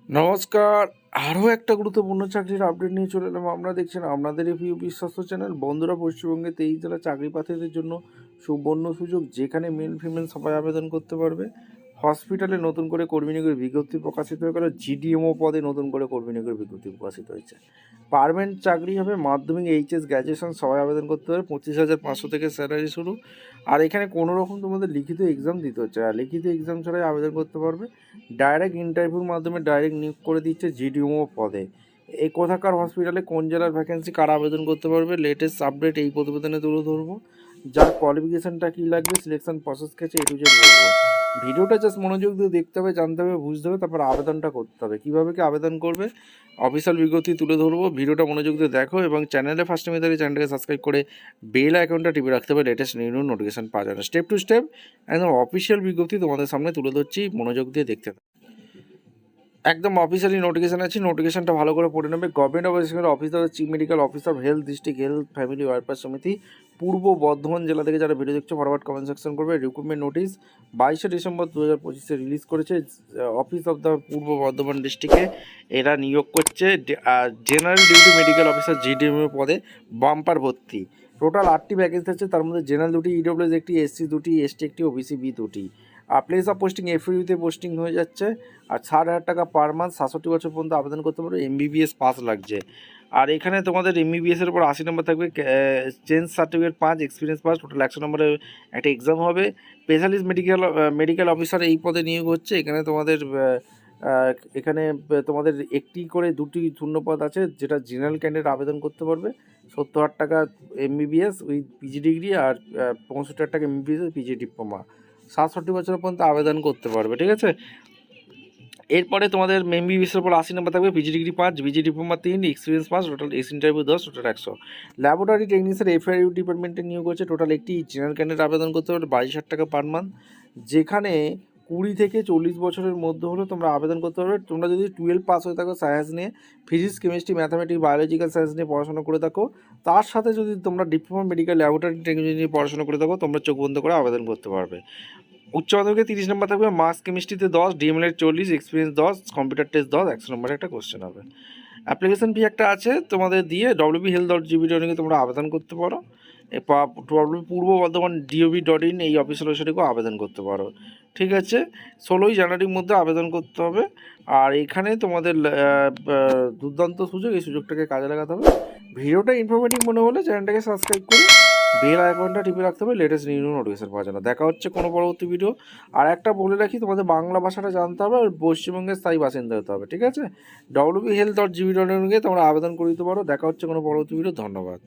নমস্কার। আরও একটা গুরুত্বপূর্ণ চাকরির আপডেট নিয়ে চলে এলাম। আমরা দেখছেন আপনাদের প্রিয় বিশ্বস্ত চ্যানেল। বন্ধুরা, পশ্চিমবঙ্গে 23 জেলা চাকরি প্রার্থীদের জন্য সুবর্ণ সুযোগ, যেখানে মেল ফিমেল সবাই আবেদন করতে পারবে। হসপিটালে নতুন করে কর্মী নিয়োগের বিজ্ঞপ্তি প্রকাশিত হয়ে গেল। জিডিএমও পদে নতুন করে কর্মী নিয়োগের বিজ্ঞপ্তি প্রকাশিত হয়েছে। পার্মানেন্ট চাকরি হবে, মাধ্যমিক এইচএস গ্র্যাজুয়েশন সবাই আবেদন করতে পারবে। 25,500 থেকে স্যালারি শুরু। আর এখানে কোনো রকম তোমাদের লিখিত এক্সাম দিতে হচ্ছে, আর লিখিত এক্সাম ছাড়াই আবেদন করতে পারবে। ডাইরেক্ট ইন্টারভিউর মাধ্যমে ডাইরেক্ট নিয়োগ করে দিচ্ছে জিডিএমও পদে। এই কোথাকার হসপিটালে কোন জেলার ভ্যাকেন্সি কারা আবেদন করতে পারবে, লেটেস্ট আপডেট এই প্রতিবেদনে তুলে ধরবো। যার কোয়ালিফিকেশানটা কী লাগবে, সিলেকশন প্রসেস গেছে, এ টু জেড বলবো। ভিডিওটা জাস্ট মনোযোগ দিয়ে দেখতে হবে, জানতে হবে, বুঝতে হবে, তারপর আবেদনটা করতে হবে। কীভাবে কি আবেদন করবে অফিসিয়াল বিজ্ঞপ্তি তুলে ধরবো। ভিডিওটা মনোযোগ দিয়ে দেখো এবং চ্যানেলে ফার্স্ট টাইম তাহলে চ্যানেলটাকে সাবস্ক্রাইব করে বেল আইকনটা টিপে রাখতে হবে লেটেস্ট নিউ নোটিফিকেশন পাওয়ার জন্য। স্টেপ টু স্টেপ একদম অফিসিয়াল বিজ্ঞপ্তি তোমাদের সামনে তুলে ধরছি, মনোযোগ দিয়ে দেখতে হবে। একদম অফিসিয়ালি নোটিফিকেশান আছে, নোটিফিকেশানটা ভালো করে পড়ে নেবে। Government of West Bengal officer, chief medical officer, health district health family welfare সমিতি, পূর্ব বর্ধমান জেলা থেকে যারা ভিডিও দেখছো ফরওয়ার্ড কমেন্ট সেকশন করবে। রিক্রুটমেন্ট নোটিশ 22শে ডিসেম্বর 2025 রিলিজ করেছে অফিস অফ দ্য পূর্ব বর্ধমান ডিস্ট্রিক্টে। এরা নিয়োগ করছে general duty medical officer GDMO পদে, বাম্পার ভর্তি। টোটাল 8টি ভ্যাকেন্সি আছে, তার মধ্যে জেনারেল দুটি, ইডব্লিউএস একটি, এসসি দুটি, এসটি একটি, ওবিসি বি দুটি। আর প্লেস অফ পোস্টিং এফইউতে পোস্টিং হয়ে যাচ্ছে। আর 60,000 টাকা পার মান্থ, 67 বছর পর্যন্ত আবেদন করতে পারবে। এমবিবিএস পাস লাগছে। আর এখানে তোমাদের এমবিবিএসের উপর 80 নম্বর থাকবে, চেঞ্জ সার্টিফিকেট 5, এক্সপিরিয়েন্স 5, টোটাল 100 নম্বরের একটা এক্সাম হবে। স্পেশালিস্ট মেডিকেল অফিসার এই পদে নিয়োগ হচ্ছে। এখানে তোমাদের তোমাদের একটি করে দুটি শূন্যপদ আছে, যেটা জেনারেল ক্যান্ডিডেট আবেদন করতে পারবে। 70,000 টাকা এমবিবিএস উইথ পিজি ডিগ্রি, আর 65,000 টাকা এমবিবিএস পিজি ডিপ্লোমা। 67 বছর পর্যন্ত আবেদন করতে পারবে, ঠিক আছে। এরপরে তোমাদের এমবিবিএসের উপর 80 নম্বর থাকবে, PG degree 5, PG diploma 3, experience 5, total S interview 10, total 100। Laboratory technician FIU ডিপার্টমেন্টে নিয়োগ হচ্ছে। টোটাল একটি জেনারেল ক্যান্ডিডেট আবেদন করতে পারবে, 22,000 টাকা পার মান্থ। যেখানে 20 থেকে 40 বছরের মধ্যে হলে তোমরা আবেদন করতে পারবে। তোমরা যদি 12 পাস হয়ে থাকো সায়েন্স নিয়ে, physics chemistry mathematics biological science নিয়ে পড়াশোনা করে থাকো, তার সাথে যদি তোমরা ডিপ্লোমা মেডিকেল ল্যাবরেটরি টেকনোলজি নিয়ে পড়াশোনা করে থাকো, তোমরা চোখ বন্ধ করে আবেদন করতে পারবে। উচ্চ মাধ্যমিকে 30 নম্বর থাকবে, মার্কস কেমিস্ট্রিতে 10, ডিএমএল 40, এক্সপিরিয়েন্স 10, কম্পিউটার টেস্ট 10, 100 নম্বরের একটা কোশ্চেন হবে। অ্যাপ্লিকেশন ফি একটা আছে তোমাদের দিয়ে wbhealth.gb.in তোমরা আবেদন করতে পারো। পূর্ব বর্ধমান DOB.in এই অফিসিয়াল ওয়েবসাইটেও আবেদন করতে পারো, ঠিক আছে। 16ই জানুয়ারির মধ্যে আবেদন করতে হবে। আর এখানে তোমাদের দুর্দান্ত সুযোগ, এই সুযোগটাকে কাজে লাগাতে হবে। ভিডিওটা ইনফরমেটিভ মনে হলে চ্যানেলটাকে সাবস্ক্রাইব করে বেল আইকনটা টিপে রাখতে হবে লেটেস্ট নিউ নোটিফিকেশন পাওয়ার জন্য। দেখা হচ্ছে কোনো পরবর্তী ভিডিও। আর একটা বলে রাখি, তোমাদের বাংলা ভাষাটা জানতে হবে আর পশ্চিমবঙ্গের স্থায়ী বাসিন্দা হতে হবে, ঠিক আছে। wbhealth.gb.in তোমরা আবেদন করে দিতে পারো। দেখা হচ্ছে কোনো পরবর্তী ভিডিও। ধন্যবাদ।